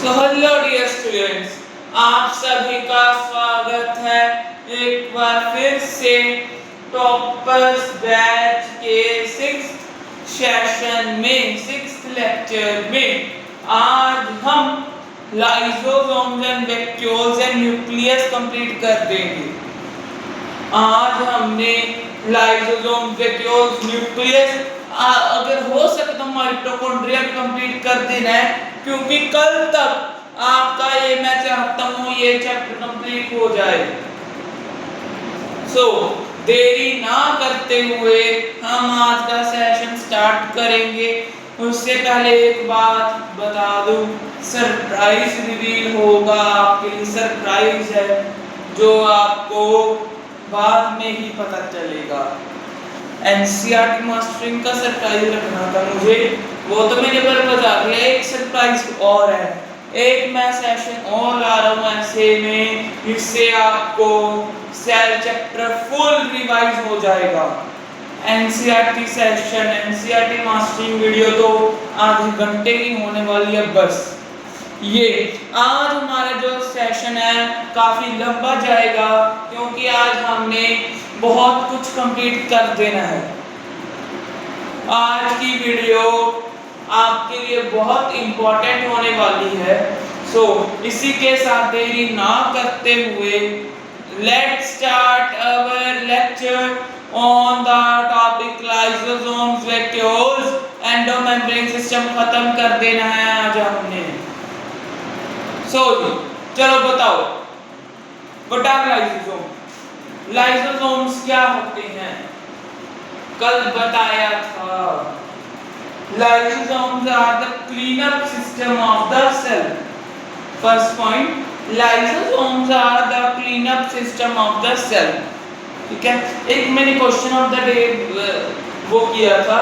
तो hello dear students, आप सभी का स्वागत है एक बार फिर से टॉपर्स बैच के 6th सेशन में 6th लेक्चर में। आज हम lysosomes and vacuoles and nucleus complete कर देंगे। आज हमने लाइसोसोम, वैक्यूल्स, न्यूक्लियस, अगर हो सके तो माइटोकॉन्ड्रिया भी कंप्लीट कर देना है, क्योंकि कल तक आपका ये मैं चाहता हूँ ये चैप्टर कंप्लीट हो जाए। देरी ना करते हुए हम आज का सेशन स्टार्ट करेंगे। उससे पहले एक बात बता दूं, सरप्राइज रिवील होगा, आपके लिए सरप्राइज है जो आपको बाद में ही पता चलेगा। एनसीईआरटी मास्टरिंग का सरप्राइज रखना था मुझे, वो तो मैंने पर बता दिया। एक सरप्राइज और है, एक मैं सेशन और ला रहा हूँ ऐसे में, इससे आपको सेल चैप्टर फुल रिवाइज हो जाएगा। NCERT session, NCERT mastering video तो आधे घंटे की होने वाली है बस। ये आज हमारा जो सेशन है काफी लंबा जाएगा, क्योंकि आज हमने बहुत कुछ कंप्लीट कर देना है। आज की वीडियो आपके लिए बहुत इंपॉर्टेंट होने वाली है। इसी के साथ देरी ना करते हुए let's start our lecture on the topic lysosomes, vacuoles, endomembrane system खत्म कर देना है आज हमने। चलो बताओ, व्हाट आर लाइसोसोम? लाइसोसोम्स क्या होते हैं? कल बताया था, lysosomes are the cleanup system of the cell. First point, lysosomes are the cleanup system of the cell. ठीक है, एक मैंने क्वेश्चन ऑफ द डे वो किया था,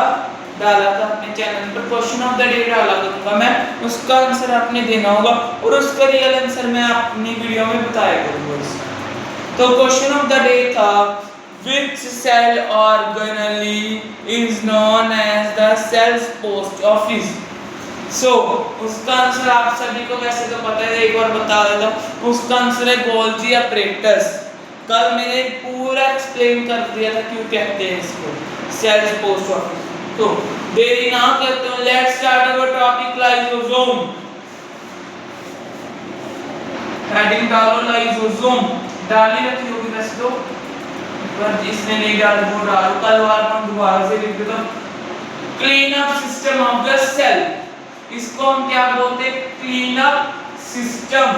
डाला था अपने चैनल पर, क्वेश्चन ऑफ द डे डाला करूंगा मैं, उसका आंसर आपने देना होगा और उसका रियल आंसर मैं अपनी वीडियो में बताया करूंगा। तो क्वेश्चन ऑफ द डे था, which cell organelle is known as the cell's post office? उसका आंसर आप सभी को वैसे तो पता है, एक बार बता देता हूँ। उसका आंसर है गोल्जी apparatus। कल मैंने पूरा एक्सप्लेन कर दिया था क्यों कहते हैं इसको सेल्स पोस्ट ऑफिस। तो देरी ना करते हो, let's start our topic lysosome. Heading डालो लाइसोसोम, डाली रखी होगी वैसे तो, पर इसने नहीं डाली, वो डालो। कल वार हम दोबारा से लिख देता हूं, clean up system of the cell. इसको हम क्या बोलते हैं? Clean up system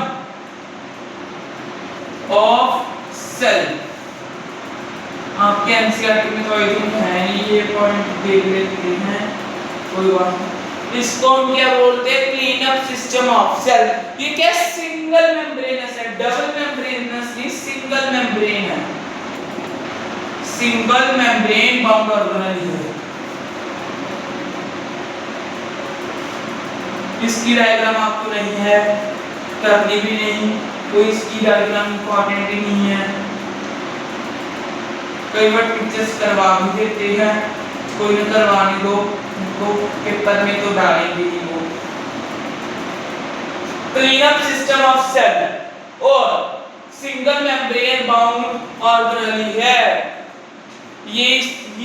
of cell. आपके एनसीईआरटी में तो आई थिंक है नहीं, ये पॉइंट देख लेते हैं, कोई बात नहीं। इसको हम क्या बोलते हैं? Clean up system of cell. ये क्या सिंगल मेम्ब्रेनस है, डबल मेम्ब्रेनस नहीं, सिंगल मेम्ब्रेन है, सिंगल मेम्ब्रेन बाउंड ऑर्गेनेल है। इसकी डायग्राम आपको नहीं है, करनी भी नहीं, तो इसकी डायग्राम इंपॉर्टेंट ही नहीं है। कई बार टीचर्स करवा भी देते हैं, कोई न करवाने दो, उनको पेपर में तो डालेंगे ही वो। क्लीनअप सिस्टम ऑफ सेल और सिंगल मेम्ब्रेन बाउंड ऑर्गेनेल है। ये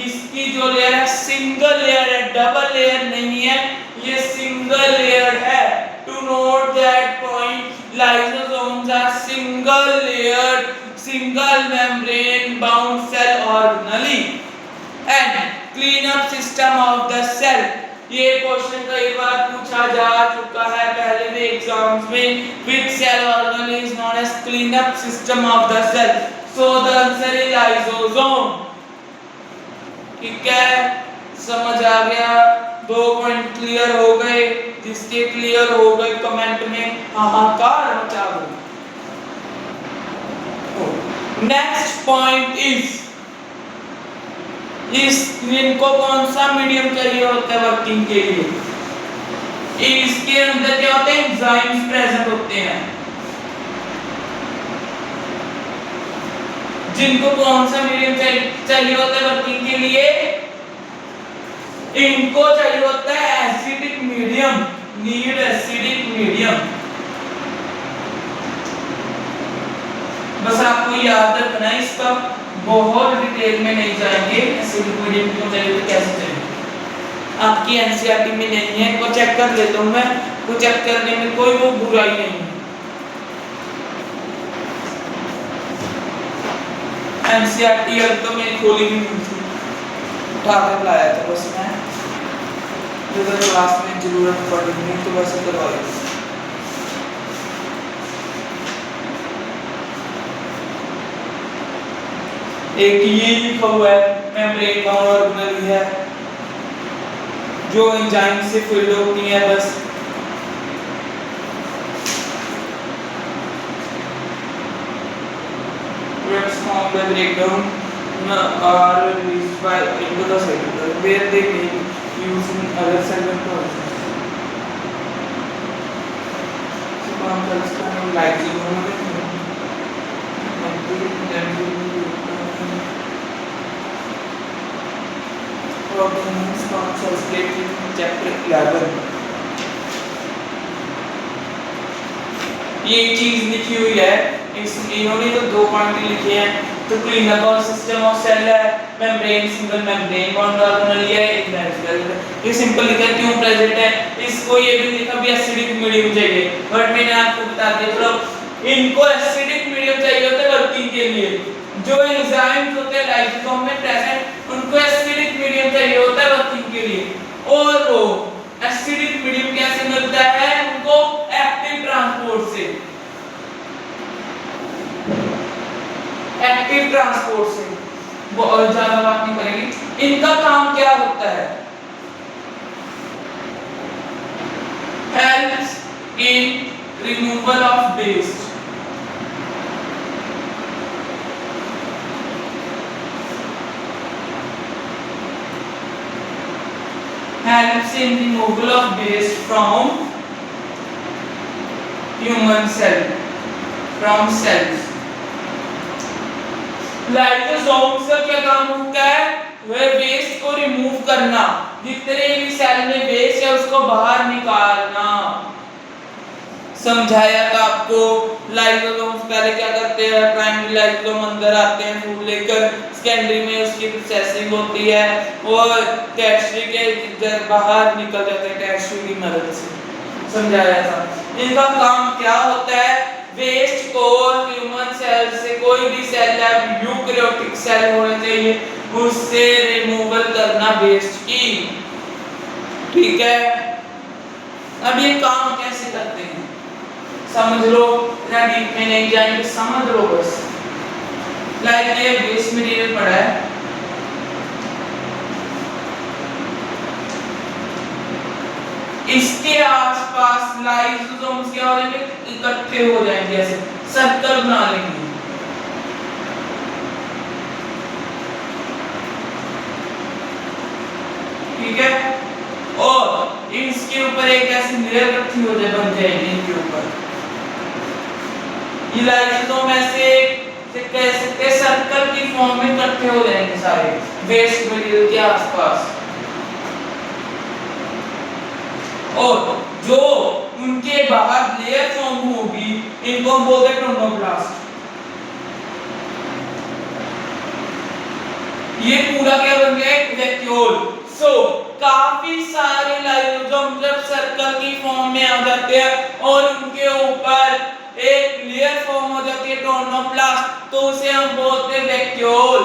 इसकी जो लेयर है सिंगल लेयर है, डबल लेयर नहीं है, ये सिंगल लेयर है। To note that point, lysosomes are single layer, single membrane bound cell organelle and clean up system of the cell। ये क्वेश्चन कई बार पूछा जा चुका है पहले भी एग्जाम्स में। which cell organelle is known as clean up system of the cell? so the answer is lysosome। ठीक है, समझ आ गया? 2 पॉइंट क्लियर हो गए। जिसके क्लियर हो गए कमेंट में हाहाकार मचा दो। नेक्स्ट पॉइंट इनको कौन सा मीडियम चाहिए होता है वर्किंग के लिए? इसके अंदर क्या होते हैं? एंजाइम्स प्रेजेंट होते हैं। जिनको कौन सा मीडियम चाहिए होता है वर्किंग के लिए? इनको चाहिए होता है acidic medium, need acidic medium. है इसका, बहुत डिटेल में नहीं जाएंगे। एसिडिक मीडियम क्यों चाहिए तो कैसे चाहिए आपकी एनसीईआरटी में नहीं है, को चेक कर लेता हूँ मैं, को चेक करने में कोई वो बुराई नहीं है। एनसीईआरटी अब तो मैं खोली भी नहीं थी, उठा कर लाया था बस मैं, जब क्लास में जरूरत पड़ेगी तो वैसे करवाई। एक ये लिखा हुआ है मेम्ब्रेन बाउंड ऑर्गेनेल है जो एंजाइम से फिल्ड होती है बस। Reacts formed by breakdown are released by into the cell where they may be used in other cell processes. So काम कर इसका हम लाइसोसोम में Proteins concepts in chapter 11। ये चीज लिखी हुई है, इस इन्होंने तो दो पॉइंट लिखे हैं, तो क्लीनअप और सिस्टम ऑफ सेल है, membrane single membrane bound organelle है, ये सिंपल लिखा है क्यों प्रेजेंट है। इसको ये भी लिखा भी एसिडिक मीडियम चाहिए, बट मैंने आपको बता दिया चलो इनको एसिडिक मीडियम चाहिए होता है वर्किंग के लिए। जो एंजाइम्स होते हैं लाइसोसोम में प्रेजेंट उनको एसिडिक मीडियम चाहिए होता है वर्किंग के लिए, और वो एसिडिक मीडियम कैसे मिलता है उनको एक्टिव ट्रांसपोर्ट से, एक्टिव ट्रांसपोर्ट से। बहुत ज्यादा बात नहीं करेंगे, इनका काम क्या होता है, helps in removal of waste, helps in removal of waste from human cell, from cells। Lysosome का क्या काम होता है, वह वेस्ट को रिमूव करना, जितने भी सेल में वेस्ट है उसको बाहर निकालना। समझाया था आपको। लाइसोसोम पहले क्या करते हैं, प्राइमरी लाइसोसोम अंदर आते हैं फूड लेकर, सेकेंडरी में उसकी प्रोसेसिंग होती है और टर्शियरी के बाहर निकल जाते हैं टर्शियरी की मदद से। समझाया था। इनका काम क्या होता है, वेस्ट को ह्यूमन सेल से, कोई भी सेल है यूकैरियोटिक सेल होने चाहिए, उससे रिमूवल करना वेस्ट की। ठीक है, अब ये काम कैसे करते हैं समझ लो, डीप में नहीं जाएंगे, समझ लो बस। लाइक ये वेस्ट मटेरियल पड़ा है, इसके आसपास लाइसोसोम्स क्या हो जाएंगे, इकट्ठे हो जाएंगे, ऐसे सर्कल बना लेंगे। ठीक है, और इसके ऊपर एक ऐसी लेयर इकट्ठी हो जाए, बन जाएगी इनके ऊपर। ये लाइसोसोम ऐसे कह सकते हैं सर्कल की फॉर्म में इकट्ठे हो जाएंगे सारे वेस्ट मटेरियल के आसपास, और जो उनके बाहर लेयर फॉर्म होगी इनको हम बोलते हैं टोनोप्लास्ट। ये पूरा क्या बन गया, एक वैक्यूल। सो काफी सारे लाइसोसोम जब सर्कल की फॉर्म में आ जाते हैं और उनके ऊपर एक लेयर फॉर्म हो जाती है टोनोप्लास्ट, तो उसे हम बोलते हैं vacuole.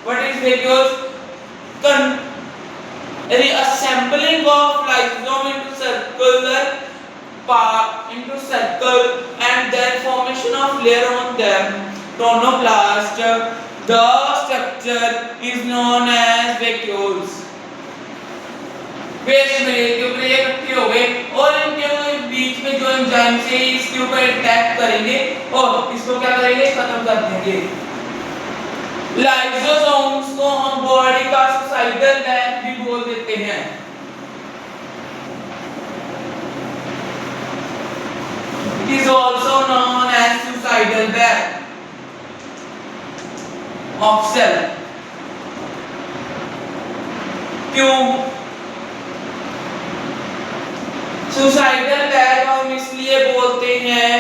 What is vacuole? Reassembling of lysosome into circle and then formation of layer on them, tonoplast. The structure is known as vacuoles। Waste material के ऊपर ये इकट्ठे हो गए और इनके बीच में जो एंजाइम से इसके ऊपर अटैक करेंगे और इसको क्या करेंगे, खत्म कर देंगे। लाइसोसोम्स को हम बॉडी का सुसाइडल लैब भी बोल देते हैं। It is also known as suicidal bag of cell। क्यों सुसाइडल बैग हम इसलिए बोलते हैं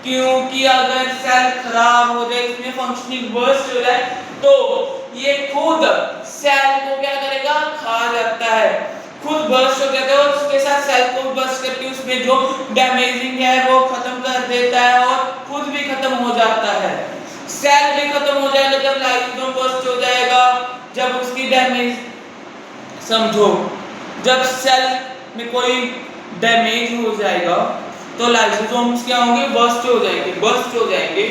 क्योंकि अगर सेल खराब हो जाए, इसमें फंक्शनिंग बर्स्ट हो जाए, तो ये खुद सेल को क्या करेगा, खा जाता है, खुद बर्स्ट हो जाता है और उसके साथ सेल को बर्स्ट करके उसमें जो डैमेजिंग है वो खत्म कर देता है और खुद भी खत्म हो जाता है। सेल भी खत्म हो जाएगा जब लाइसोसोम बर्स्ट हो जाएगा, जब उसकी डैमेज, समझो जब सेल में कोई डैमेज हो जाएगा तो लाइसोसोम्स क्या होंगे, बर्स्ट हो जाएंगे, बर्स्ट हो जाएंगे,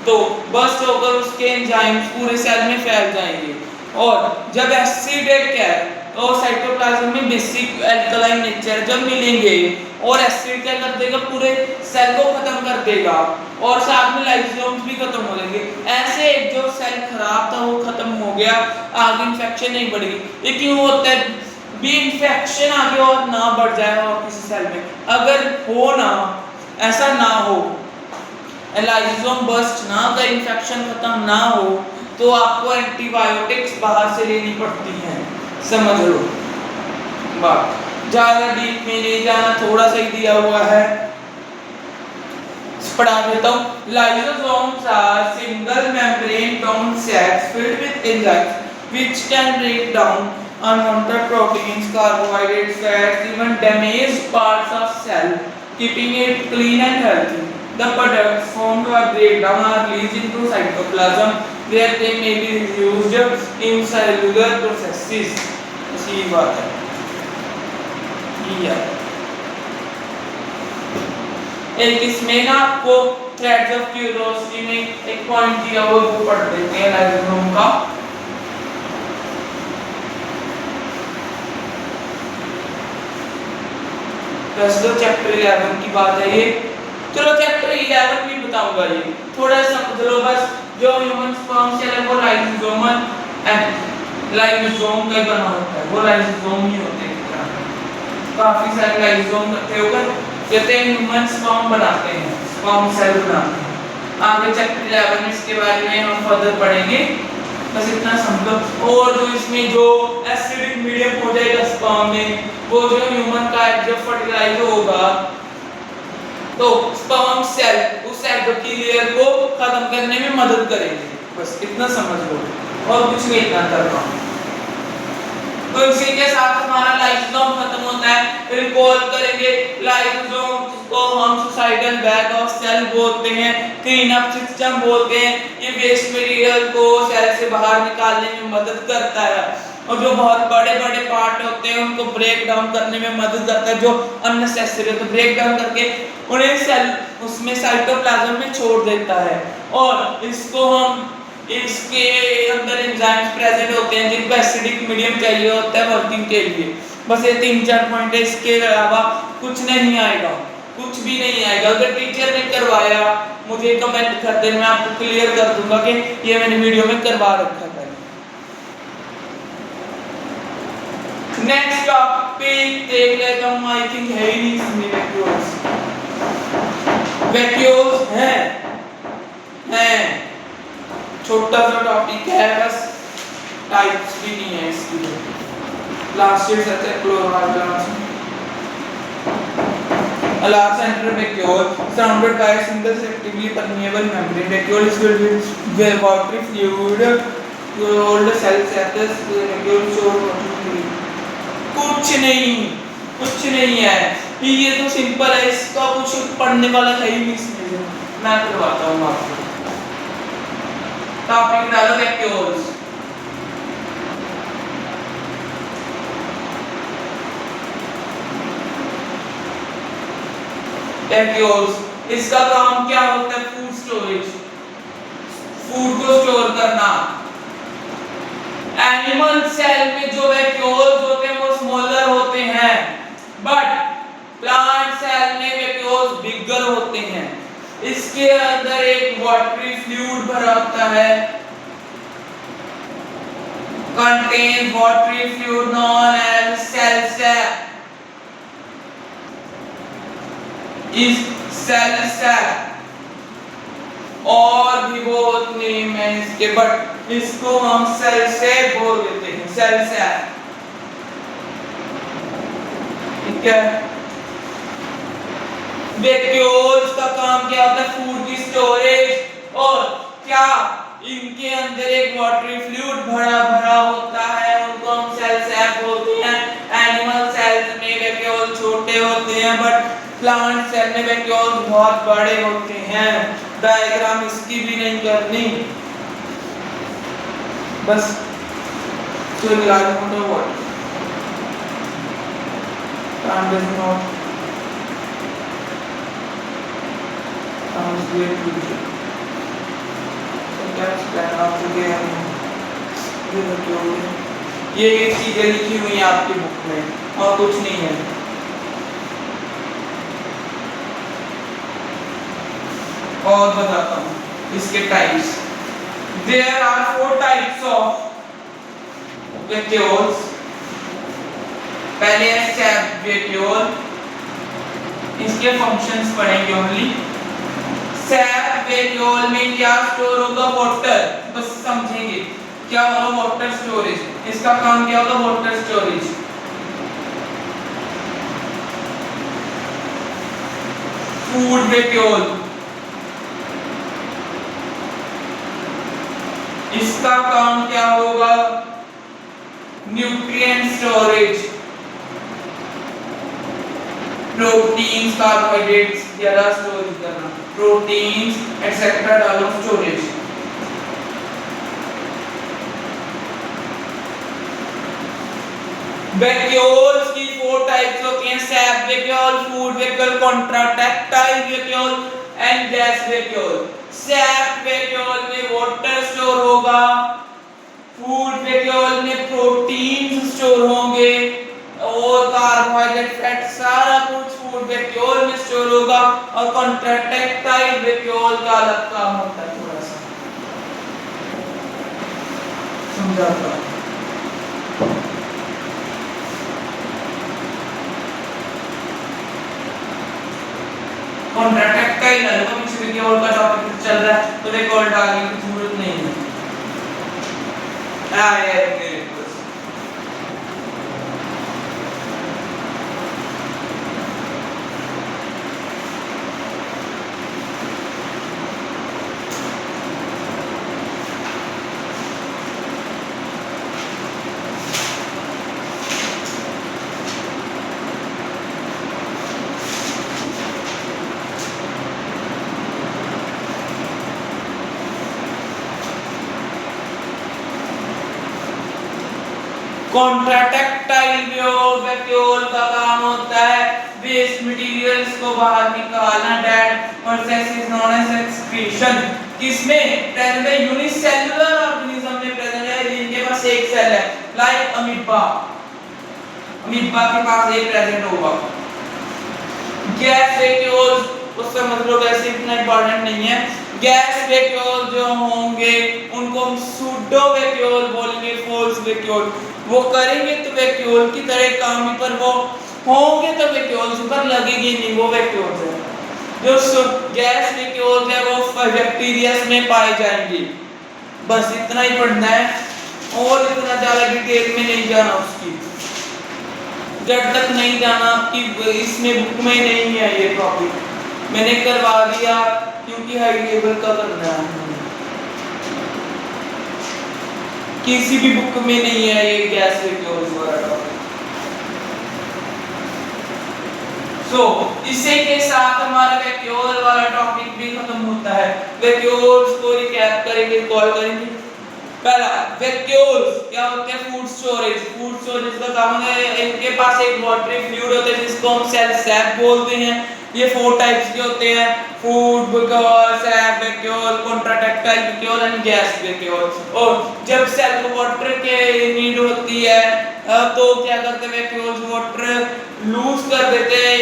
तो बर्स्ट होकर उसके एंजाइम्स पूरे सेल में फैल जाएंगे। और जब एसिड क्या है, तो साइटोप्लाज्म में बेसिक अल्कलाइन नेचर जब मिलेंगे और एसिड क्या कर देगा, पूरे सेल को खत्म कर देगा और साथ में लाइसोसोम्स भी खत्म हो जाएंगे। ऐसे जो सेल खराब था वो खत्म हो गया, आगे इंफेक्शन नहीं बढ़ेगी। ये क्यों होता है, भी इंफेक्शन आगे और ना बढ़ जाए और किसी सेल में, अगर हो ना, ऐसा ना हो, लाइसोसोम बर्स्ट ना कर, इंफेक्शन खत्म ना हो, तो आपको एंटीबायोटिक्स बाहर से लेनी पड़ती हैं, समझ लो बात। ज्यादा डीप में नहीं जाना, थोड़ा सा ही दिया हुआ है, पढ़ा देता हूँ। Lysosomes are single membrane bound sacs filled with enzymes which can break down unwanted proteins, carbohydrates, fats, even damaged parts of cell, keeping it clean and healthy. The products formed by breakdown are released into cytoplasm where they may be used in cellular processes. इसी बात है ये। एक इसमें ना आपको threads of curiosity में एक पॉइंट दिया हुआ, वो पढ़ देते हैं लाइसोसोम का। वैसे तो चैप्टर 11 की बात है ये, चलो चैप्टर 11 भी बताऊंगा, ये थोड़ा समझ लो बस। जो ह्यूमन स्पर्म सेल है वो लाइसोसोमल लाइसोसोम का बना होता है, वो लाइसोसोम ही होते हैं, काफी सारे लाइसोसोम इकट्ठे होकर कहते हैं ह्यूमन स्पर्म बनाते हैं, स्पर्म सेल बनाते हैं। आगे चैप्टर 11 में इसके बारे में हम फर्दर पढ़ेंगे, बस इतना समझो। और जो इसमें जो एसिडिक मीडियम हो जाएगा स्पर्म में, वो जो ह्यूमन का जब फर्टिलाइज होगा तो स्पर्म सेल उस एंडोथेलियल को खत्म करने में मदद करेंगे, बस इतना समझ लो और कुछ नहीं इतना करना। तो इसी के साथ हमारा लाइसोसोम खत्म होता है। रिकॉल करेंगे, लाइसोसोम को हम सुसाइडल बैग ऑफ सेल बोलते हैं, क्लीन अप सिस्टम बोलते हैं। ये वेस्ट मटेरियल को सेल से बाहर निकालने में मदद करता है और जो बहुत बड़े बड़े पार्ट होते हैं उनको ब्रेक डाउन करने में मदद करता है, जो अननेसेसरी है तो ब्रेक डाउन करके उन्हें सेल उसमें साइटोप्लाज्म में छोड़ देता है। और इसको हम, इसके अंदर एंजाइम्स प्रेजेंट होते हैं जिनको एसिडिक मीडियम चाहिए होता है वर्किंग के लिए। बस ये 3-4 पॉइंट है, इसके अलावा कुछ नहीं आएगा, कुछ भी नहीं आएगा। अगर टीचर ने करवाया मुझे कमेंट कर देना, मैं आपको क्लियर कर दूंगा कि ये मैंने वीडियो में करवा रखा है। नेक्स्ट टॉपिक देख लेता हूँ, आई थिंक है ही नहीं इसमें वैक्यूल्स। वैक्यूल्स हैं छोटा सा टॉपिक है, बस टाइप्स भी नहीं है इसकी। लास्ट ईयर से chloroplast A large central vacuole surrounded by a single selectively permeable membrane. Vacuole is filled with watery fluid. Old cell surface vacuole shows कुछ नहीं है। ये तो सिंपल है, इसका कुछ पढ़ने वाला है ही नहीं इसमें। मैं करवाता हूँ आपको। टॉपिक डालो वैक्यूल्स। वैक्यूल्स, इसका काम क्या होता है? फूड स्टोरेज, फूड को स्टोर करना। एनिमल सेल में जो वैक्यूल्स होते हैं वो स्मॉलर होते हैं, बट प्लांट सेल में वैक्यूल्स बिगर होते हैं। इसके अंदर एक वाटरी फ्लूइड भरा होता है, contains watery fluid known as cell sap. इस सेल सैप और भी बहुत नेम है इसके, बट इसको हम सेल सैप बोल देते हैं, सेल सैप। ठीक है, वैक्यूल्स का काम क्या होता है? फूड की स्टोरेज। और क्या इनके अंदर एक वाटरी फ्लूइड भरा भरा होता है, उनको हम सेल सैक बोलते हैं। एनिमल सेल्स में वैक्यूल छोटे होते हैं, बट प्लांट सेल में वैक्यूल बहुत बड़े होते हैं। डायग्राम इसकी भी नहीं करनी, बस तो large amount of water plant does not translate to the sometimes plan out again ये एक चीजें लिखी हुई है आपकी बुक में और कुछ नहीं है। और बताता हूँ इसके types. There are 4 types of vacuoles। पहले है सैप वैक्यूल, इसके फंक्शंस पढ़ेंगे ओनली। सैप वैक्यूल में क्या स्टोर होगा? वाटर। बस समझेंगे क्या होगा? Water storage. इसका काम क्या होगा? Water storage. फूड वैक्यूल, इसका काम क्या होगा? Nutrient storage. प्रोटीन्स, कार्बोहाइड्रेट्स ज्यादा स्टोरेज करना, प्रोटीन्स एटसेट्रा डालो स्टोरेज। वैक्यूल्स की 4 टाइप्स होती हैं, SAP vacuole, food vacuole, contractile vacuole and gas vacuole. SAP vacuole में वाटर स्टोर होगा, फूड वैक्यूल में प्रोटीन्स स्टोर होंगे और कार्बोहाइड्रेट, फैट सारा कुछ फूड वैक्यूल में स्टोर होगा। और कॉन्ट्रैक्टाइल वैक्यूल का अलग काम होता है, थोड़ा सा समझाता हूं। कॉन्ट्रैक्टाइल अलग पीछे वैक्यूल का टॉपिक चल रहा है तो वैक्यूल डालने की जरूरत नहीं है। कॉन्ट्रैक्टाइल वैक्यूल का काम होता है वेस्ट मटेरियल्स को बाहर निकालना, dead process is known as excretion. किसमें प्रेजेंट है? यूनिसेलुलर ऑर्गेनिज्म में प्रेजेंट है जिनके पास एक सेल है, लाइक अमीबा। अमीबा के पास एक प्रेजेंट होगा। गैस वैक्यूल्स उसका मतलब वैसे इतना इंपॉर्टेंट नहीं है। गैस वैक्यूल जो होंगे उनको हम सूडो वैक्यूल बोलेंगे, फॉल्स वैक्यूल। वो करेंगे तो वैक्यूल की तरह काम, पर वो होंगे तो वैक्यूल्स पर लगेगी नहीं, वो वैक्यूल्स है। जो गैस वैक्यूल्स है वो बैक्टीरिया में पाए जाएंगे। बस इतना ही पढ़ना है और इतना ज्यादा डिटेल में नहीं जाना, उसकी जब तक नहीं जाना कि इसमें बुक में नहीं है ये टॉपिक, मैंने करवा दिया क्योंकि हाई लेवल का करना है। किसी भी बुक में नहीं है ये गैस वैक्यूल्स वाला टॉपिक। इसी के साथ हमारा वैक्यूल वाला टॉपिक भी खत्म होता है। वैक्यूल्स को रिकैप करेंगे, कॉल करेंगे। पहला वैक्यूल्स क्या होते हैं? Food storage. फूड स्टोरेज का काम है इनके पास एक वाटरी फ्लूइड होता है जिसको हम सेल सैक बोलते हैं। ये 4 टाइप्स के होते हैं, food vacuole, SAP vacuole, contractile vacuole and gas vacuole. और जब सेल को वाटर के नीड होती है तो क्या करते हैं वैक्यूल्स? वाटर लूज कर देते हैं,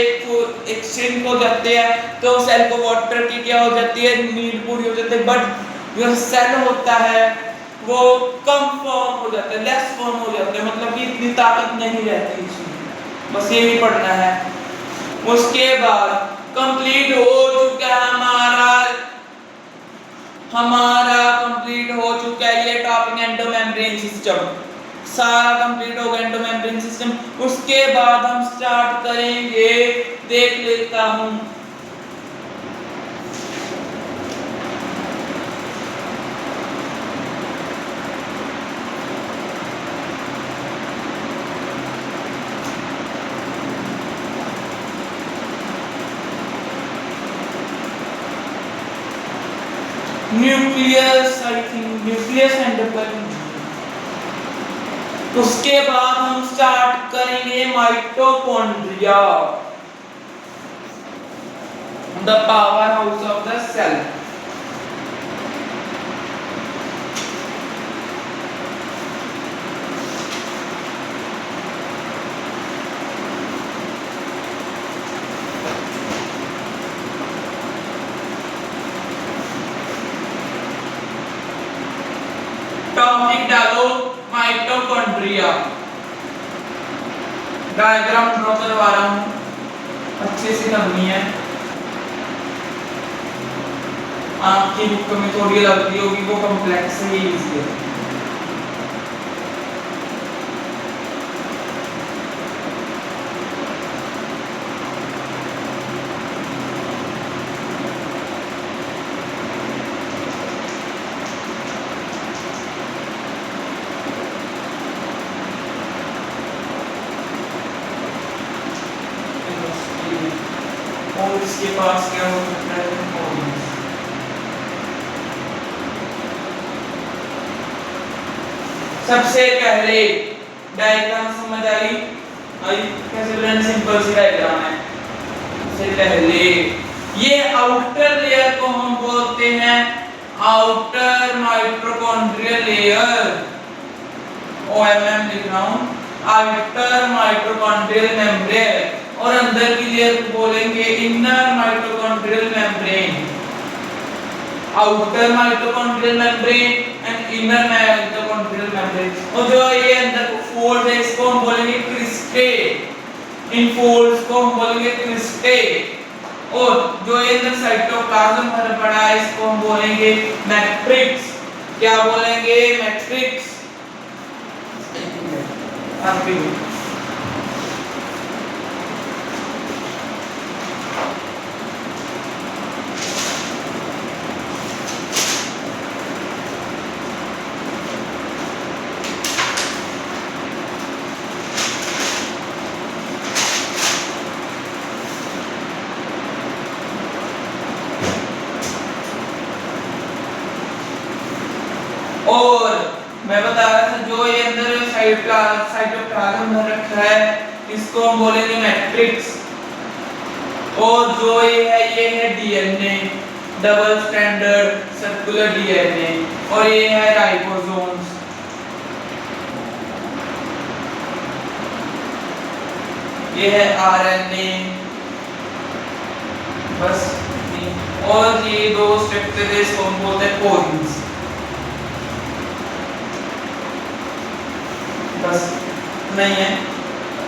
एक श्रिंक हो जाते हैं तो सेल को वाटर की क्या हो जाती है? नीड पूरी हो जाती है। बट जो सेल होता है वो कम फॉर्म हो जाता है, लेस फॉर्म हो जाता है, मतलब कि इतनी ताकत नहीं रहती इसमें। बस ये भी पढ़ना है। उसके बाद कंप्लीट हो चुका है हमारा कंप्लीट हो चुका है ये टॉपिक एंडोमेम्ब्रेन सिस्टम, सारा कंप्लीट हो गया एंडोमेम्ब्रेन सिस्टम। उसके बाद हम स्टार्ट करेंगे, देख लेता हूं nucleus, I think nucleus and उसके बाद हम स्टार्ट करेंगे mitochondria, the power house of the cell. Topic डालो माइटोकॉन्ड्रिया। डायग्राम ड्रॉ करवा रहा हूं, अच्छे से करनी है। आपकी बुक में थोड़ी लगती होगी, वो कॉम्प्लेक्स है इसलिए। और इसके पास क्या हो सकता है? सबसे पहले डायग्राम समझ आई? कैसे बनाना? सिंपल सी डायग्राम है। सबसे पहले ये आउटर लेयर को हम बोलते हैं आउटर माइटोकॉन्ड्रियल लेयर, OMM लिख रहा हूं, आउटर माइटोकॉन्ड्रियल मेम्ब्रेन, और अंदर की लेयर को बोलेंगे inner mitochondrial membrane. Outer mitochondrial membrane and inner mitochondrial membrane. और जो ये अंदर फोल्ड है इसको हम बोलेंगे क्रिस्टे, इन फोल्ड्स को हम बोलेंगे क्रिस्टे। और जो ये अंदर साइटोप्लाज्म भरा पड़ा है इसको हम बोलेंगे मैट्रिक्स। क्या बोलेंगे? मैट्रिक्स। और मैं बता रहा था जो ये अंदर साइटोप्लाज्म भर रखा है इसको हम बोलेंगे मैट्रिक्स। और जो ये है DNA, double standard circular DNA, और ये है राइबोसोम्स। ये है आरएनए, बस। और ये दो स्ट्रक्चर है इसको हम बोलते हैं कोरिन्स, बस नहीं है।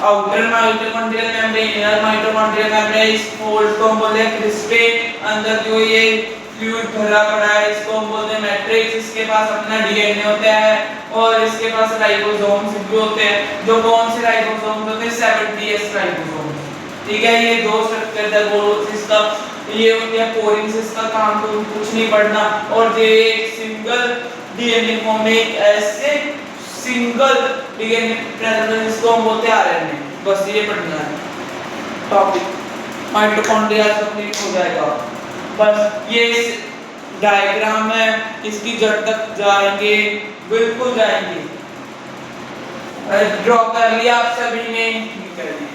Outer mitochondrial membrane, inner mitochondrial membrane, इस फोल्ड को हम बोलते हैं क्रिस्टे। अंदर जो ये फ्लूइड भरा पड़ा है इसको हम बोलते हैं मैट्रिक्स। इसके पास अपना डीएनए होता है और इसके पास राइबोसोम्स भी होते हैं। जो कौन से राइबोसोम्स होते हैं? 70S ribosomes. ठीक है, ये दो स्ट्रक्चर है गोलोसिस का, ये होते हैं कोरिन्स। इसका काम तो कुछ नहीं पढ़ना। और ये एक सिंगल डीएनए फॉर्म में एक ऐसे सिंगल डीएनए प्रेजेंट है जिसको हम बोलते हैं आरएनए। बस ये पढ़ना है। टॉपिक माइटोकॉन्ड्रिया कंप्लीट हो जाएगा। बस ये डायग्राम है, इसकी जड़ तक जाएंगे, बिल्कुल जाएंगे। ड्रॉ कर लिया आप सभी ने? कर लिया।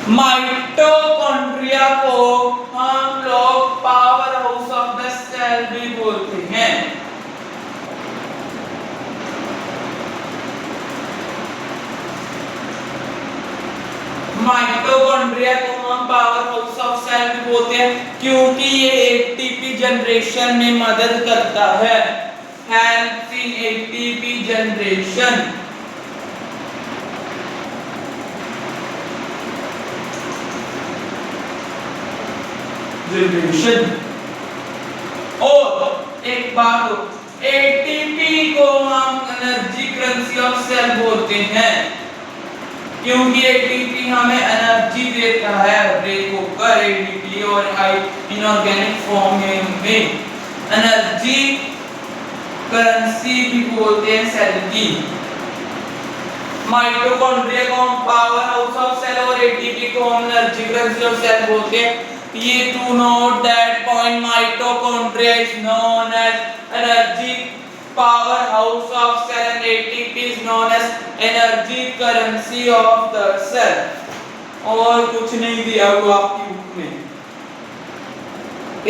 माइटोकॉन्ड्रिया को हम लोग power house of the cell भी बोलते हैं। माइटोकॉन्ड्रिया को हम पावर हाउस ऑफ सेल भी बोलते हैं क्योंकि ये एटीपी जनरेशन में मदद करता है। Helps in ATP generation. और एक बात, एटीपी को हम एनर्जी करेंसी ऑफ सेल बोलते हैं क्योंकि एटीपी हमें एनर्जी देता है। ब्रेक होकर एटीपी और इनऑर्गेनिक फॉर्म में एनर्जी करेंसी भी बोलते हैं सेल की। माइटोकॉन्ड्रिया को हम पावर हाउस ऑफ सेल और एटीपी को हम एनर्जी करेंसी ऑफ सेल बोलते हैं। ये to note that point mitochondria is known as energy power house of cell and ATP is known as energy currency of the cell. और कुछ नहीं दिया हुआ आपकी बुक में।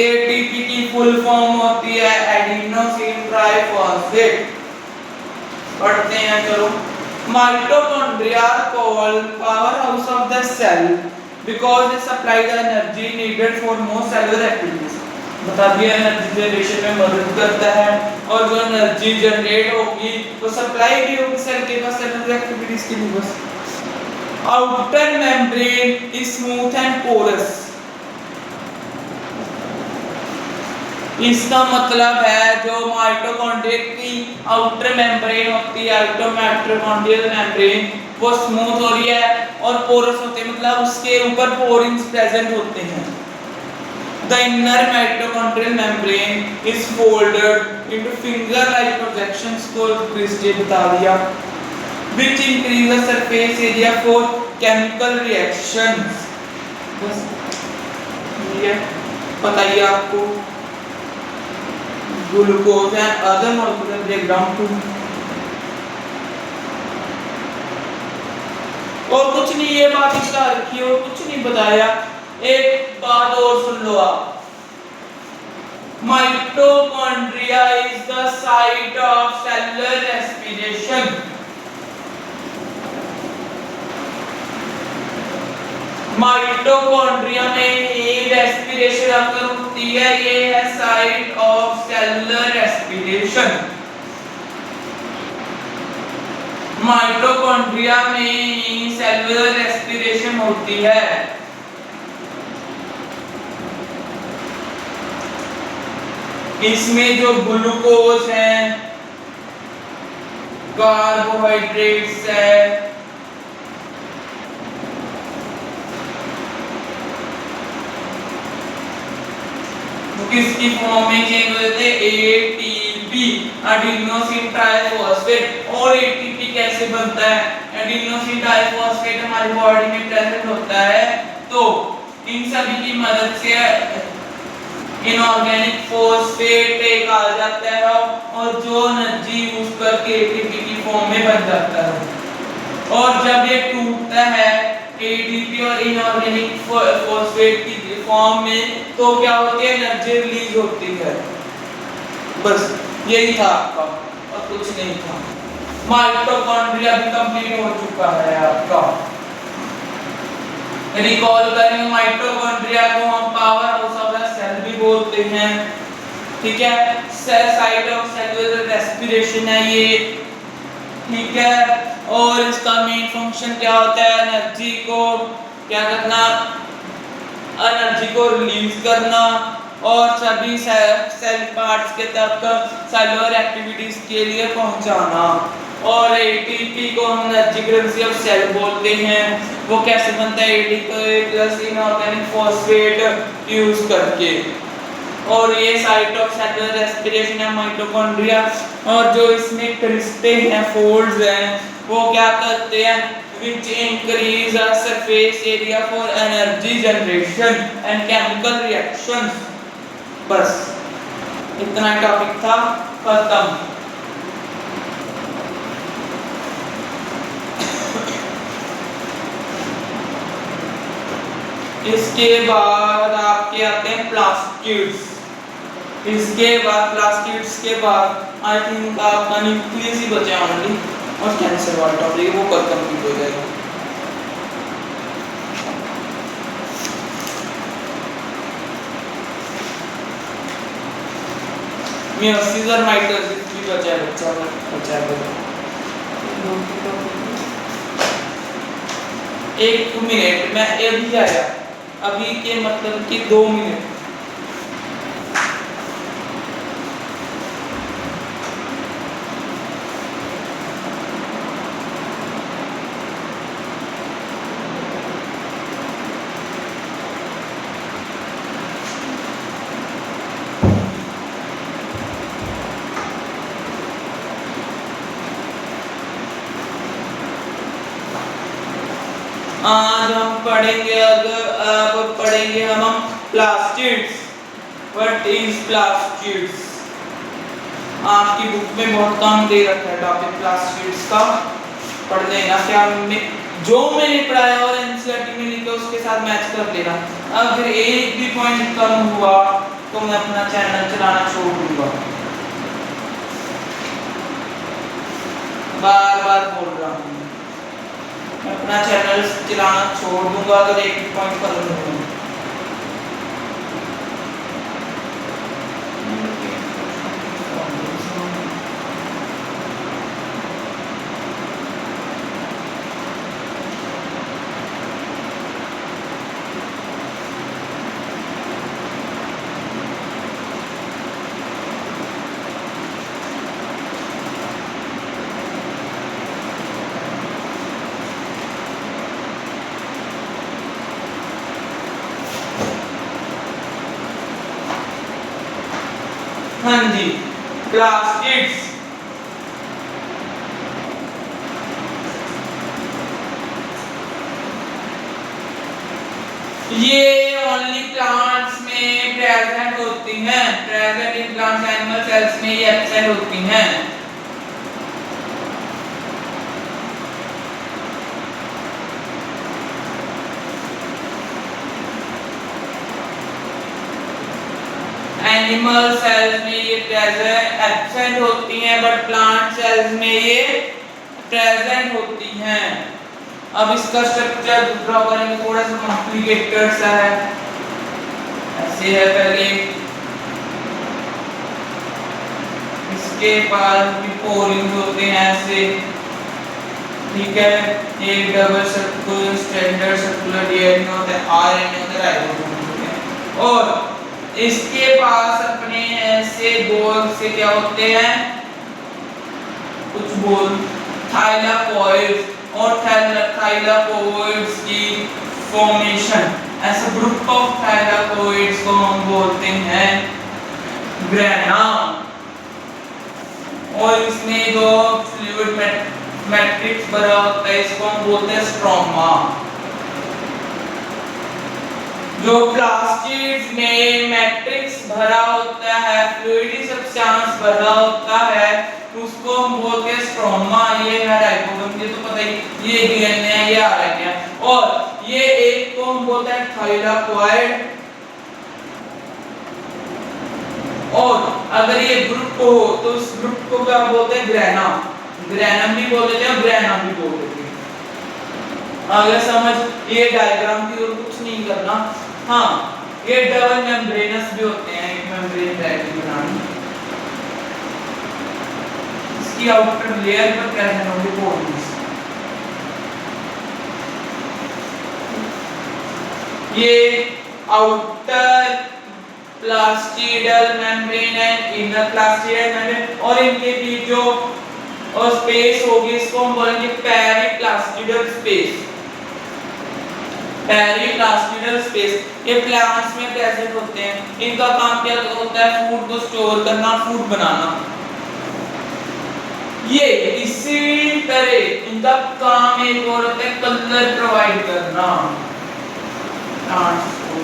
एटीपी की फुल फॉर्म होती है एडिनोसिन ट्राइफॉस्फेट। पढ़ते हैं चलो। Mitochondria are called powerhouse of the cell because they supply the energy needed for most cellular activities। बता दिया एनर्जी जनरेशन में मदद करता है और जो एनर्जी जनरेट होगी तो सप्लाई भी होगी सेल के पास सेलुलर एक्टिविटीज के लिए। बस outer membrane is smooth and porous. इसका मतलब है जो माइटोकॉन्ड्रिया की आउटर मेम्ब्रेन होती है, आउटर माइटोकॉन्ड्रियल मेम्ब्रेन, वो स्मूथ हो रही है और पोरस होते हैं, मतलब उसके ऊपर पोरिंग्स प्रेजेंट होते हैं। The inner mitochondrial membrane is folded into finger like projections को क्रिस्टे बता दिया, which increase the surface area for chemical reactions. बस ये बताइए आपको glucose and other molecular breakdown to. और कुछ नहीं, ये बात इसका रखी हो, कुछ नहीं बताया। एक बात और सुन लो आप, mitochondria is the site of cellular respiration. Mitochondria में रेस्पिरेशन अगर होती है, ये है site of cellular respiration. Mitochondria में सेलुलर रेस्पिरेशन होती है। इसमें जो ग्लूकोज है, कार्बोहाइड्रेट्स है, किसकी फॉर्म में चेंज हो जाते हैं? ATP, adenosine triphosphate. और एटीपी कैसे बनता है? एडिनोसिन ट्राइफॉस्फेट हमारी बॉडी में प्रेजेंट होता है, तो इन सभी की मदद से इनऑर्गेनिक फॉस्फेट एक आ जाता है और जो एनर्जी यूज करके एटीपी की फॉर्म में बन जाता है। और जब ये टूटता है एटीपी और इनऑर्गेनिक फॉस्फेट की फॉर्म में, तो क्या होती है? एनर्जी रिलीज होती है। बस यही था आपका और कुछ नहीं था। माइटोकॉन्ड्रिया भी कंप्लीट हो चुका है आपका। रिकॉल करेंगे, माइटोकॉन्ड्रिया को हम power house of the cell भी बोलते हैं, ठीक है। Cell site of cellular respiration है ये, ठीक है। और इसका मेन फंक्शन क्या होता है? एनर्जी को क्या करना? एनर्जी को रिलीज करना और सभी सेल पार्ट्स के तक सेलुलर एक्टिविटीज के लिए पहुंचाना। और एटीपी को हम एनर्जी करेंसी ऑफ सेल बोलते हैं। वो कैसे बनता है? ATP plus inorganic phosphate use करके। और ये साइट ऑफ सेलुलर रेस्पिरेशन है माइटोकॉन्ड्रिया। और जो इसमें क्रिस्टे हैं, फोल्ड्स हैं, वो क्या करते हैं? which increase the surface area for energy generation and chemical reactions। बस इतना टॉपिक था, खत्म। इसके बाद आपके आते हैं प्लास्टिड्स। इसके बाद प्लास्टिड्स के बाद आई थिंक आपका न्यूक्लियस ही बचा ओनली, और कैंसर वाला टॉपिक वो कब कंप्लीट हो जाएगा। मियोसिस और माइटोसिस भी बचा है। एक मिनट, मैं अभी आया, अभी के मतलब कि 2 मिनट। आज हम पढ़ेंगे अब पढ़ेंगे हम प्लास्टिड्स। What is plastids? आपकी बुक में बहुत कम दे रखा है टॉपिक प्लास्टिड्स का, पढ़ लेना। क्या जो मैंने पढ़ाया और एनसीईआरटी में लिखा उसके साथ मैच कर लेना। अगर एक भी पॉइंट कम हुआ तो मैं अपना चैनल चलाना छोड़ दूंगा। बार बार बोल रहा हूँ, मैं अपना चैनल चलाना छोड़ दूंगा अगर एक भी पॉइंट कम हुआ। हाँ जी, प्लास्टिड्स। ये ओनली प्लांट्स में प्रेजेंट होती हैं, present in plants animal cells में ये एब्सेंट होती हैं। एनिमल सेल्स में ये प्रेजेंट एब्सेंट होती हैं, बट प्लांट सेल्स में ये प्रेजेंट होती हैं। अब इसका स्ट्रक्चर ड्रॉ करेंगे, थोड़ा सा कॉम्प्लिकेटेड सा है। ऐसे है, पहले इसके पास भी पोरिंग होते हैं ऐसे, ठीक है। एक double circular standard circular DNA होता है, आरएनए होता है, राइबोसोम होते हैं। और इसके पास अपने ऐसे गोल से क्या होते हैं, कुछ गोल थाइलाकोइड्स, और थाइलाकोइड्स की फॉर्मेशन, ऐसा ग्रुप ऑफ थाइलाकोइड्स को हम बोलते हैं ग्रेना। और इसमें जो फ्लूइड मैट्रिक्स भरा होता है इसको हम बोलते हैं स्ट्रोमा। जो प्लास्टिड्स में मैट्रिक्स भरा होता है, फ्लूइडी सब्सटेंस भरा होता है, उसको हम बोलते हैं स्ट्रोमा। ये है राइबोसोम, ये तो पता ही, ये डीएनए है, ये आरएनए है। और ये एक को हम बोलते हैं थाइलाकोइड। और अगर ये ग्रुप हो तो उस ग्रुप को क्या बोलते हैं, ग्रेना। ग्रेनम भी बोल देते हैं, ग्रेना भी बोल देते हैं। अगर समझ, ये डायग्राम की और कुछ नहीं करना। हाँ, ये डबल मेम्ब्रेनस भी होते हैं, एक मेम्ब्रेन डायग्राम बनानी। इसकी आउटर लेयर पर प्रेजेंट होंगे पोर्स। ये आउटर प्लास्टिडल मेम्ब्रेन है, इनर प्लास्टिडल मेम्ब्रेन, और इनके बीच जो और स्पेस होगी इसको हम बोलेंगे पेरिप्लास्टिडल स्पेस। पेरिप्लास्टिडल स्पेस ये प्लांट्स में प्रेजेंट होते हैं। इनका काम क्या होता है, फूड को स्टोर करना, फूड बनाना। ये इसी तरह इनका काम एक और होता है, कलर प्रोवाइड करना प्लांट्स को।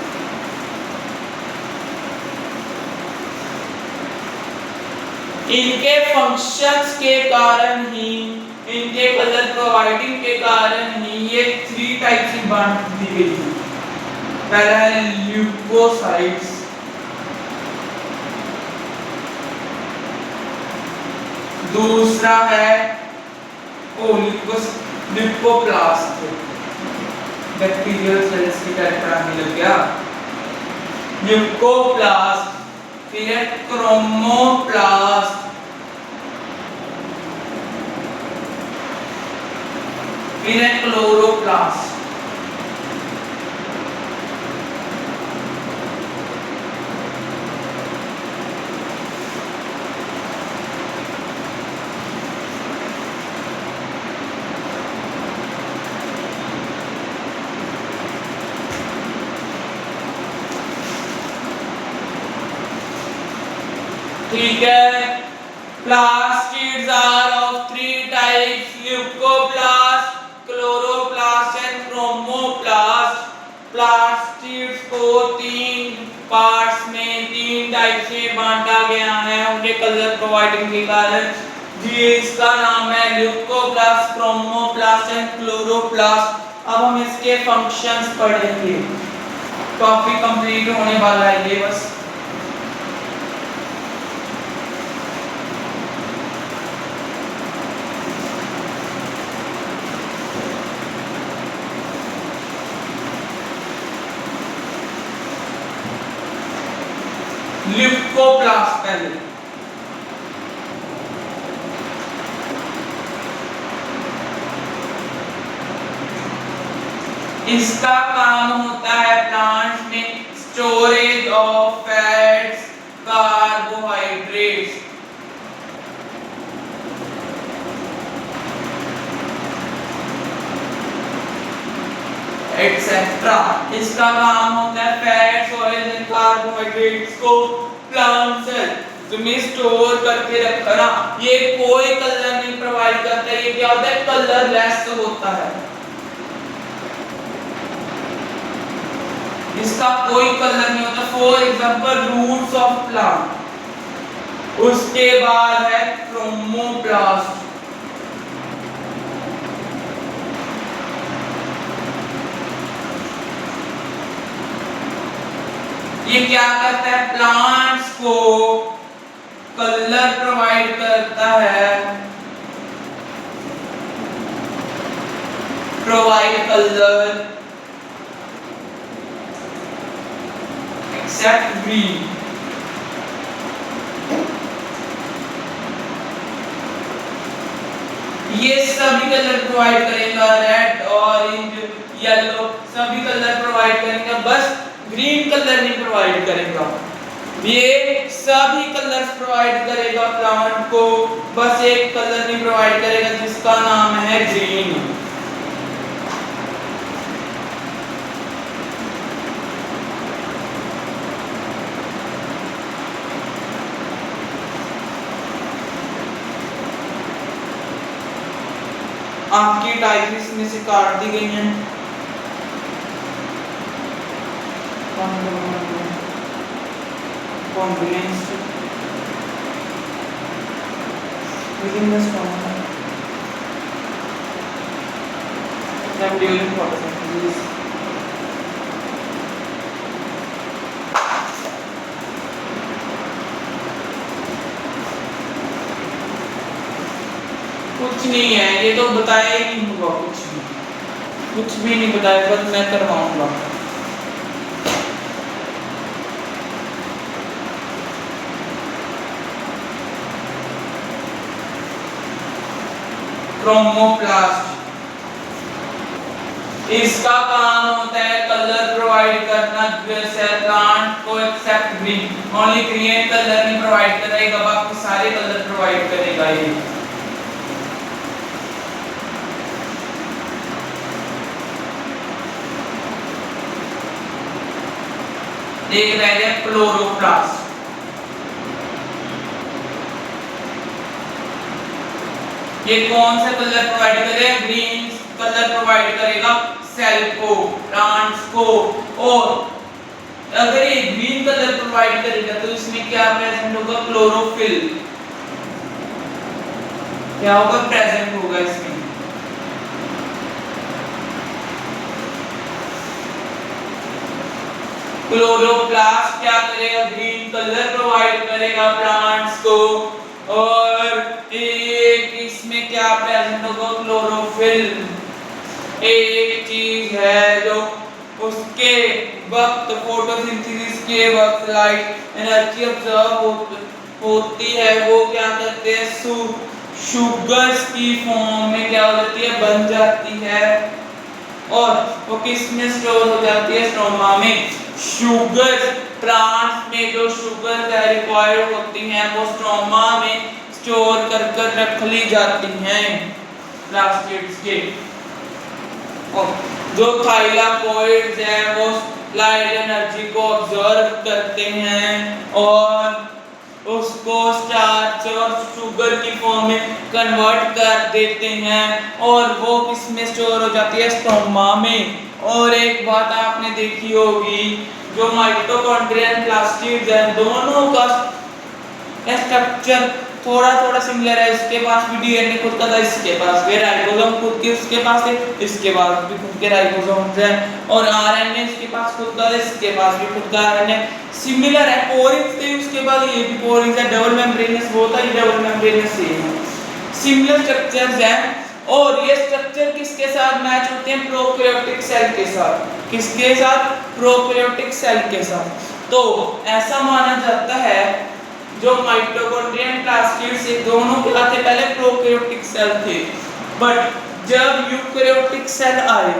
इनके फंक्शंस के कारण ही, इनके कलर प्रोवाइडिंग के कारण ही ये 3 टाइप्स की बांट दी गई है। पहला है ल्यूकोसाइट्स, दूसरा है ल्यूकोप्लास्ट, बैक्टीरियल सेल्स की टाइप पढ़ाने लग गया। ल्यूकोप्लास्ट, फिर है क्रोमोप्लास्ट, फिर है क्लोरोप्लास्ट। ठीक है, plastids are of 3 types: leucoplast, chloroplast and chromoplast. Plastids को 3 पार्ट्स में 3 टाइप से बांटा गया है उनके कलर प्रोवाइडिंग के कारण। ये इसका नाम है ल्यूकोप्लास्ट, क्रोमोप्लास्ट एंड क्लोरोप्लास्ट। अब हम इसके फंक्शंस पढ़ेंगे। टॉपिक कंप्लीट होने वाला है ये बस। ल्यूकोप्लास्ट पहले इसका काम होता है प्लांट्स में storage of fats, carbohydrates, etcetera. इसका काम होता है फैट्स, ऑयल्स एंड कार्बोहाइड्रेट्स को प्लांट सेल में स्टोर करके रखना। ये कोई कलर नहीं प्रोवाइड करता। ये क्या होता है? कलरलेस होता है। इसका कोई कलर नहीं होता। For example roots of plant. उसके बाद है क्रोमोप्लास्ट। ये क्या करता है? प्लांट्स को कलर प्रोवाइड करता है, प्रोवाइड कलर एक्सेप्ट ग्रीन। ये सभी कलर प्रोवाइड करेगा, रेड, ऑरेंज, येलो, सभी कलर प्रोवाइड करेगा, बस ग्रीन कलर नहीं प्रोवाइड करेगा। ये सभी कलर्स प्रोवाइड करेगा प्लांट को, बस एक कलर नहीं प्रोवाइड करेगा जिसका नाम है ग्रीन। आपकी डायरी इसमें से काट दी गई है। Confidence within the stomach. Then during photosynthesis. कुछ नहीं है, ये तो बताया ही नहीं होगा। कुछ भी नहीं बताया, बस मैं करवाऊंगा। क्रोमोप्लास्ट, इसका काम होता है कलर प्रोवाइड करना प्लांट को except green. Only green colour नहीं प्रोवाइड करेगा, बाकी सारे कलर प्रोवाइड करेगा। ये एक रह गया क्लोरोप्लास्ट। ये कौन सा कलर प्रोवाइड करेगा? ग्रीन कलर प्रोवाइड करेगा सेल को, प्लांट्स को। और अगर ये ग्रीन कलर प्रोवाइड करेगा तो इसमें क्या प्रेजेंट होगा? क्लोरोफिल। क्या होगा? प्रेजेंट होगा इसमें। क्लोरोप्लास्ट क्या करेगा? ग्रीन कलर प्रोवाइड करेगा प्लांट्स को। और एक इसमें क्या प्रेजेंट होगा? क्लोरोफिल। एक चीज है जो उसके वक्त फोटोसिंथेसिस के वक्त लाइट एनर्जी ऑब्जर्व होती है, वो क्या करते हैं? शुगर्स की फॉर्म में क्या हो जाती है? बन जाती है। और वो किस में स्टोर हो जाती है? स्ट्रोमा में। शुगर प्लांट्स में जो शुगर रिक्वायर्ड होती हैं वो स्ट्रोमा में स्टोर कर रख ली जाती हैं प्लास्टिड्स के। और जो थाइलाकोइड्स हैं वो लाइट एनर्जी को ऑब्जर्व करते हैं और उसको स्टार्च और शुगर की फॉर्म में कन्वर्ट कर देते हैं और वो किस में स्टोर हो जाती है? स्टोमा में। और एक बात आपने देखी होगी, जो माइटोकॉन्ड्रिया एंड प्लास्टिड्स हैं, दोनों का स्ट्रक्चर थोड़ा थोड़ा सिमिलर है। इसके पास भी डीएनए खुद का था, इसके पास भी राइबोसोम खुद के उसके पास है, इसके पास भी खुद के राइबोसोम्स हैं, और आरएनए इसके पास खुद का है, इसके पास भी खुद का आरएनए सिमिलर है। पोरिस थे उसके बाद ये भी पोरिस है, डबल मेम्ब्रेनस वो था, ये डबल मेम्ब्रेनस सेम है, सिमिलर स्ट्रक्चर्स हैं। और ये स्ट्रक्चर किसके साथ मैच होते हैं? प्रोकैरियोटिक सेल के साथ। किसके साथ? प्रोकैरियोटिक सेल के साथ। तो ऐसा माना जाता है जो माइटोकॉन्ड्रिया एंड प्लास्टिड्स ये दोनों क्या थे? पहले प्रोकैरियोटिक सेल थे, बट जब यूकैरियोटिक सेल आए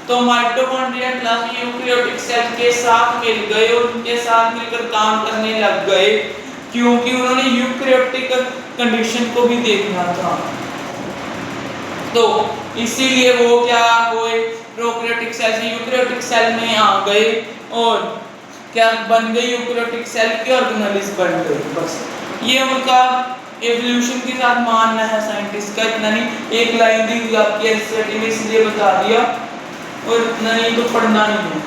तो mitochondria and plastid eukaryotic cell के साथ मिल गए और उनके साथ मिलकर काम करने लग गए, क्योंकि उन्होंने यूकैरियोटिक कंडीशन को भी देखना था। तो इसीलिए वो क्या हुए? प्रोकैरियोटिक सेल से यूकैरियोटिक सेल में आ गए और क्या बन गई? यूकैरियोटिक सेल की ऑर्गेनेल्स बन गई। बस ये उनका एवोल्यूशन के साथ मानना है साइंटिस्ट का। इतना नहीं, एक लाइन दी हुई आपकी एनसीईआरटी में इसलिए बता दिया, और इतना नहीं तो पढ़ना नहीं है,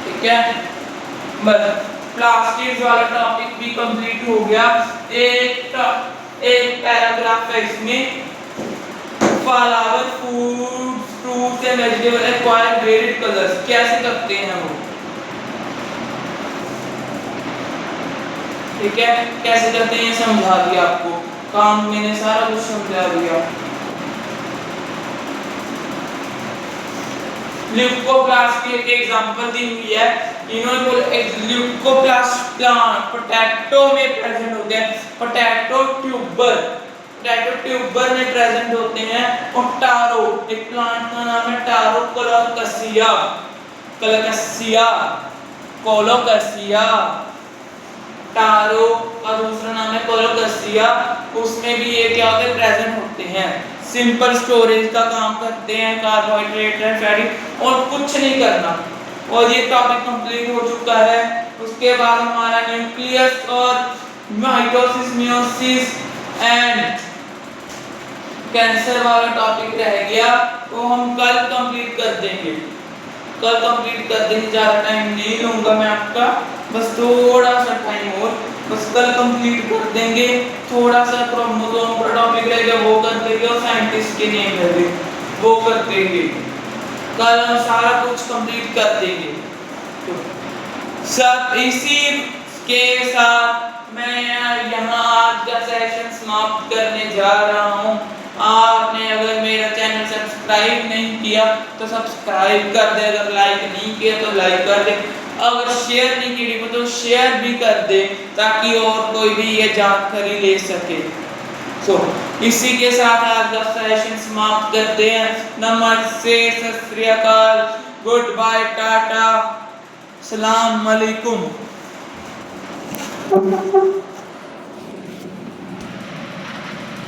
ठीक है। बस प्लास्टिड्स वाला टॉपिक भी कंप्लीट हो गया। एक पैराग्राफ है इसमें, flower food fruits and vegetable acquire varied colours, कैसे करते हैं वो, ठीक है, कैसे करते हैं ये समझा दिया आपको, काम मैंने सारा कुछ समझा दिया। ल्यूकोप्लास्ट की एक एग्जांपल दी हुई है, इन्होंने बोला ल्यूकोप्लास्ट प्लांट पोटैटो में प्रेजेंट होते हैं, पोटैटो ट्यूबर में प्रेजेंट होते हैं, और टारो एक प्लांट का नाम है टारो कोलोकसिया टारो का दूसरा नाम है कोलोकसिया, उसमें भी ये क्या होते हैं? प्रेजेंट होते हैं। सिंपल स्टोरेज का काम करते हैं, कार्बोहाइड्रेट एंड फैट, और कुछ नहीं करना। और ये टॉपिक कंप्लीट हो चुका है। उसके बाद हमारा न्यूक्लियस और माइटोसिस मियोसिस एंड कैंसर वाला टॉपिक रह गया, तो हम कल कंप्लीट कर देंगे। ज़्यादा टाइम नहीं लूंगा मैं आपका, बस थोड़ा सा टाइम और, बस कल कंप्लीट कर देंगे। थोड़ा सा क्रोमोसोम का टॉपिक रह गया, वो कर देंगे, और साइंटिस्ट के नेम रह गए, वो कर देंगे। कल हम सारा कुछ कंप्लीट कर देंगे। तो सब इसी के साथ मैं यहाँ आज का सेशन समाप्त करने जा रहा हूँ। आपने अगर मेरा चैनल सब्सक्राइब नहीं किया तो सब्सक्राइब कर दे, अगर लाइक नहीं किया तो लाइक कर दे, अगर शेयर नहीं की वीडियो तो शेयर भी कर दे, ताकि और कोई भी ये जानकारी ले सके। इसी के साथ आज का सेशन समाप्त करते हैं। नमस्ते, सत श्री अकाल, गुड बाय, टाटा, सलाम अलैकुम।